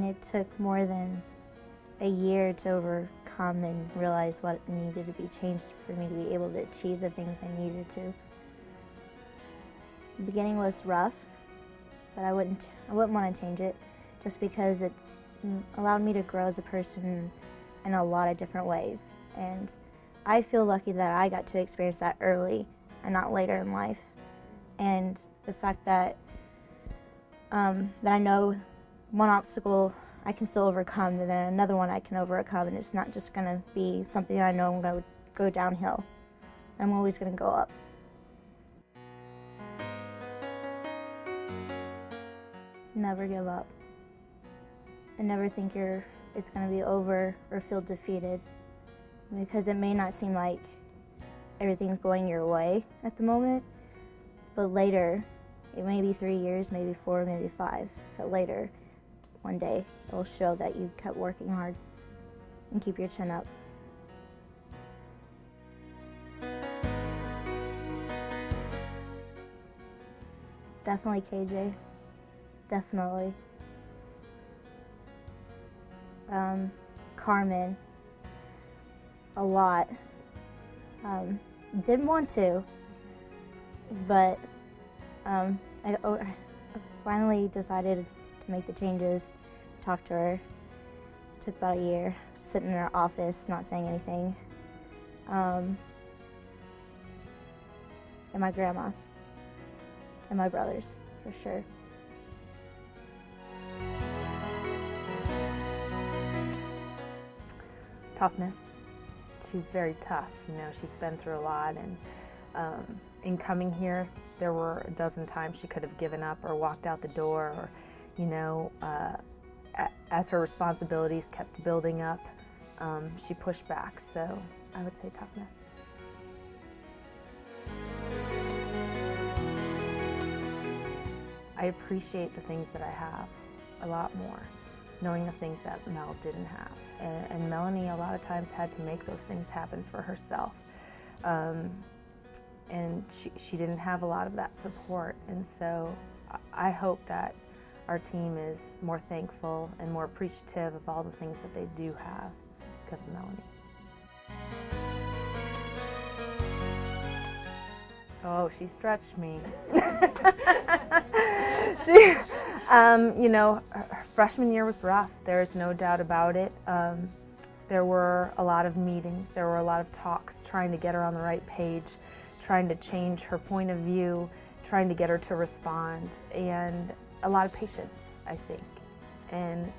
it took more than a year to overcome and realize what needed to be changed for me to be able to achieve the things I needed to. The beginning was rough, but I wouldn't want to change it just because it's allowed me to grow as a person in a lot of different ways. And I feel lucky that I got to experience that early and not later in life. And the fact that that I know one obstacle I can still overcome, and then another one I can overcome, and it's not just going to be something that I know I'm going to go downhill. I'm always going to go up. Never give up. And never think it's going to be over or feel defeated, because it may not seem like everything's going your way at the moment, but later, it may be 3 years, maybe 4, maybe 5, but later, one day, it'll show that you kept working hard and keep your chin up. Definitely KJ, definitely. Carmen, a lot. Didn't want to, but I finally decided to make the changes, talk to her. It took about a year, sitting in her office, not saying anything. And my grandma, and my brothers, for sure. Toughness. She's very tough. You know, she's been through a lot, and in coming here, there were a dozen times she could have given up or walked out the door, or, you know, as her responsibilities kept building up, she pushed back. So I would say toughness. I appreciate the things that I have a lot more, knowing the things that Mel didn't have. And Melanie a lot of times had to make those things happen for herself. And she didn't have a lot of that support. And so I hope that our team is more thankful and more appreciative of all the things that they do have because of Melanie. Oh, she stretched me. You know, her freshman year was rough. There's no doubt about it. There were a lot of meetings. There were a lot of talks trying to get her on the right page, trying to change her point of view, trying to get her to respond, and a lot of patience, I think. And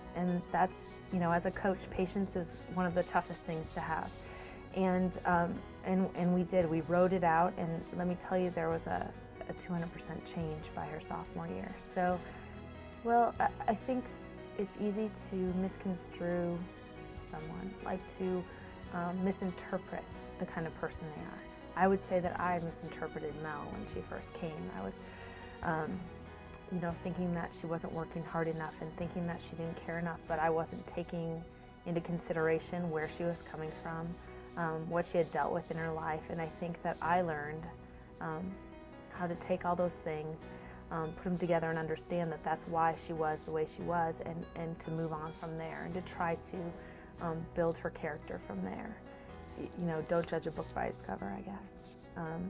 that's, you know, as a coach, patience is one of the toughest things to have. And we did. We wrote it out, and let me tell you, there was a 200% change by her sophomore year. So, well, I think it's easy to misconstrue someone, like to misinterpret the kind of person they are. I would say that I misinterpreted Mel when she first came. I was, you know, thinking that she wasn't working hard enough and thinking that she didn't care enough, but I wasn't taking into consideration where she was coming from, what she had dealt with in her life. And I think that I learned how to take all those things, put them together and understand that that's why she was the way she was, and to move on from there and to try to build her character from there. You know, don't judge a book by its cover, I guess.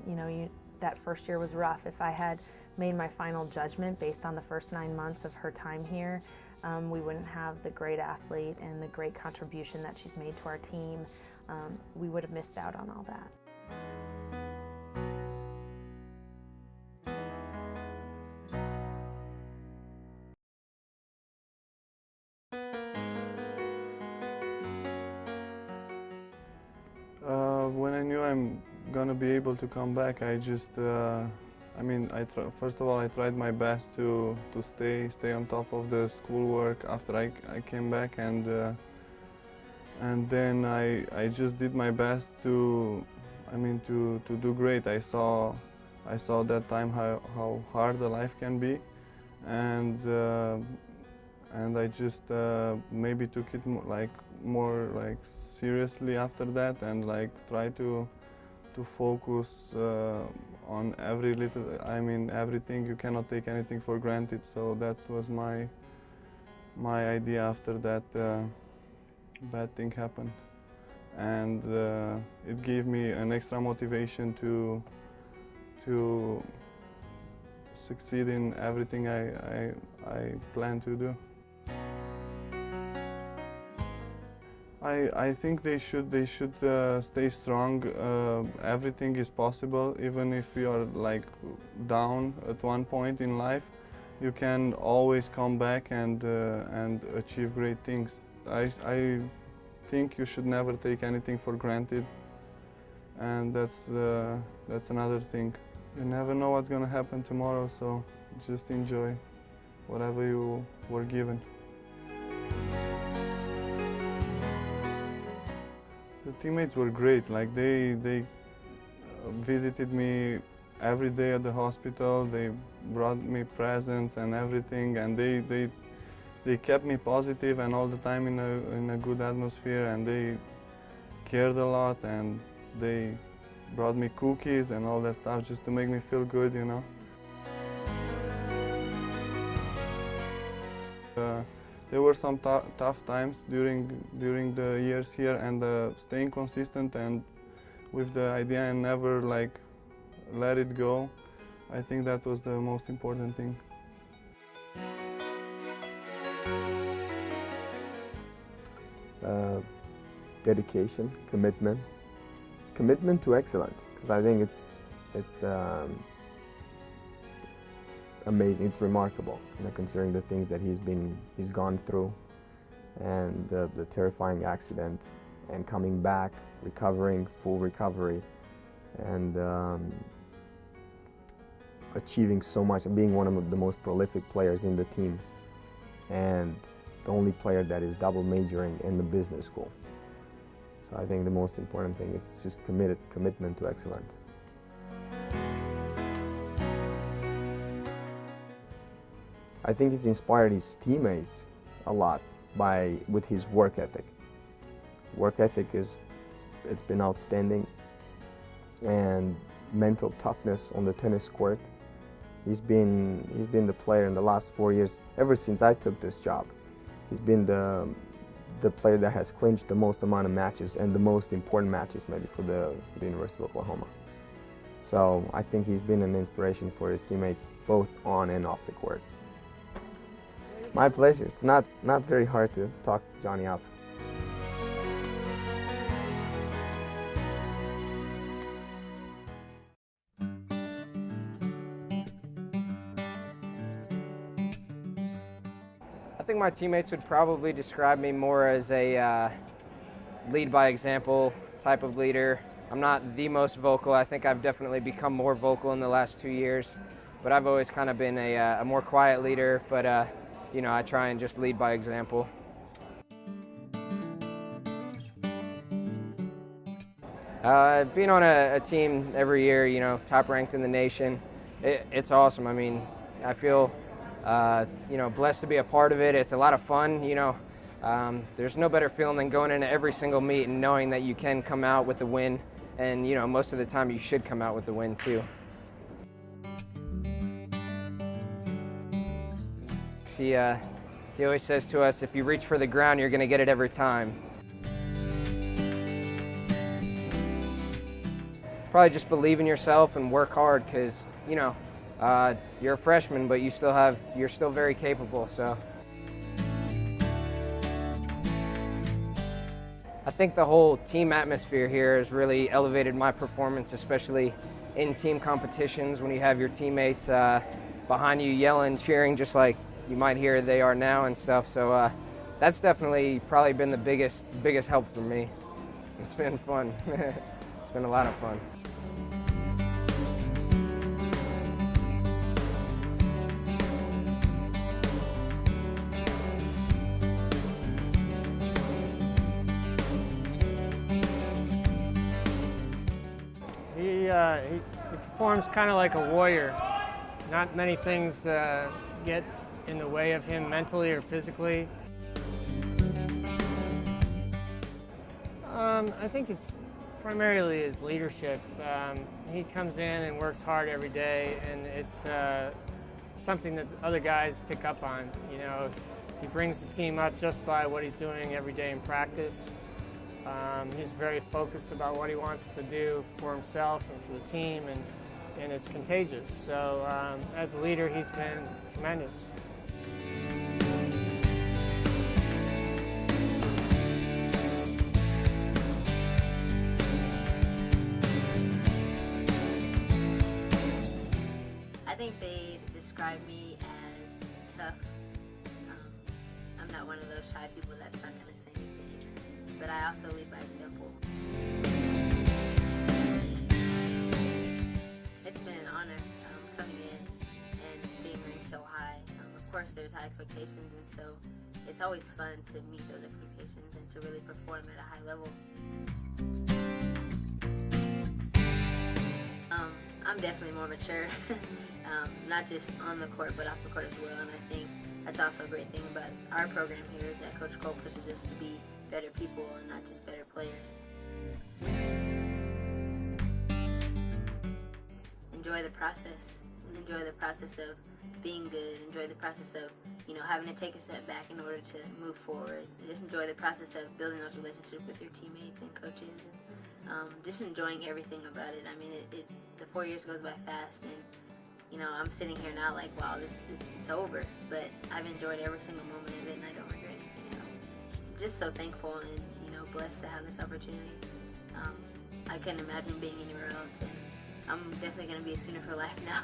You know, that first year was rough. If I had made my final judgment based on the first 9 months of her time here, we wouldn't have the great athlete and the great contribution that she's made to our team. We would have missed out on all that. When I knew I'm gonna be able to come back, I just, first of all, I tried my best to stay on top of the schoolwork after I came back, and then I just did my best to do great. I saw that time how hard the life can be, and I just maybe took it more seriously after that, and try to focus on everything. You cannot take anything for granted. So that was my idea after that bad thing happened, and it gave me an extra motivation to succeed in everything I plan to do. I think they should stay strong. Everything is possible, even if you are like down at one point in life. You can always come back and achieve great things. I think you should never take anything for granted, and that's another thing. You never know what's gonna happen tomorrow, so just enjoy whatever you were given. The teammates were great. Like they visited me every day at the hospital. They brought me presents and everything, and they kept me positive and all the time in a good atmosphere, and they cared a lot, and they brought me cookies and all that stuff just to make me feel good, you know. There were some tough times during the years here, and staying consistent and with the idea and never like let it go. I think that was the most important thing. Dedication, commitment to excellence. Because I think it's amazing. It's remarkable, you know, considering the things that he's gone through, and the terrifying accident, and coming back, recovering, full recovery, and achieving so much, and being one of the most prolific players in the team, and the only player that is double majoring in the business school. So I think the most important thing is just commitment to excellence. I think he's inspired his teammates a lot with his work ethic. Work ethic it's been outstanding, and mental toughness on the tennis court. He's been the player in the last 4 years, ever since I took this job. He's been the player that has clinched the most amount of matches, and the most important matches maybe for the University of Oklahoma. So I think he's been an inspiration for his teammates, both on and off the court. My pleasure. It's not very hard to talk Johnny up. I think my teammates would probably describe me more as a lead by example type of leader. I'm not the most vocal. I think I've definitely become more vocal in the last 2 years, but I've always kind of been a more quiet leader, but you know, I try and just lead by example. Being on a team every year, you know, top ranked in the nation, it's awesome. I mean, I feel you know, blessed to be a part of it. It's a lot of fun, you know. There's no better feeling than going into every single meet and knowing that you can come out with the win, and you know, most of the time you should come out with the win too. He always says to us, if you reach for the ground, you're going to get it every time. Probably just believe in yourself and work hard, because, you know, you're a freshman, but you're still very capable. So I think the whole team atmosphere here has really elevated my performance, especially in team competitions when you have your teammates behind you yelling, cheering, just like you might hear they are now and stuff. So that's definitely probably been the biggest help for me. It's been fun. It's been a lot of fun. He performs kind of like a warrior. Not many things get in the way of him mentally or physically. I think it's primarily his leadership. He comes in and works hard every day, and it's something that other guys pick up on. You know, He brings the team up just by what he's doing every day in practice. He's very focused about what he wants to do for himself and for the team, and it's contagious. So as a leader, he's been tremendous. I think they describe me as tough. I'm not one of those shy people that's not going to say anything, but I also lead by example. It's been an honor coming in and being ranked so high. Of course, there's high expectations, and so it's always fun to meet those expectations and to really perform at a high level. I'm definitely more mature, not just on the court, but off the court as well. And I think that's also a great thing about our program here is that Coach Cole pushes us to be better people and not just better players. Enjoy the process. Enjoy the process of being good. Enjoy the process of, having to take a step back in order to move forward. And just enjoy the process of building those relationships with your teammates and coaches. And, just enjoying everything about it. I mean, the 4 years goes by fast, and I'm sitting here now like, wow, it's over. But I've enjoyed every single moment of it, and I don't regret anything. I'm just so thankful and blessed to have this opportunity. I couldn't imagine being anywhere else, and I'm definitely going to be a Sooner for life now.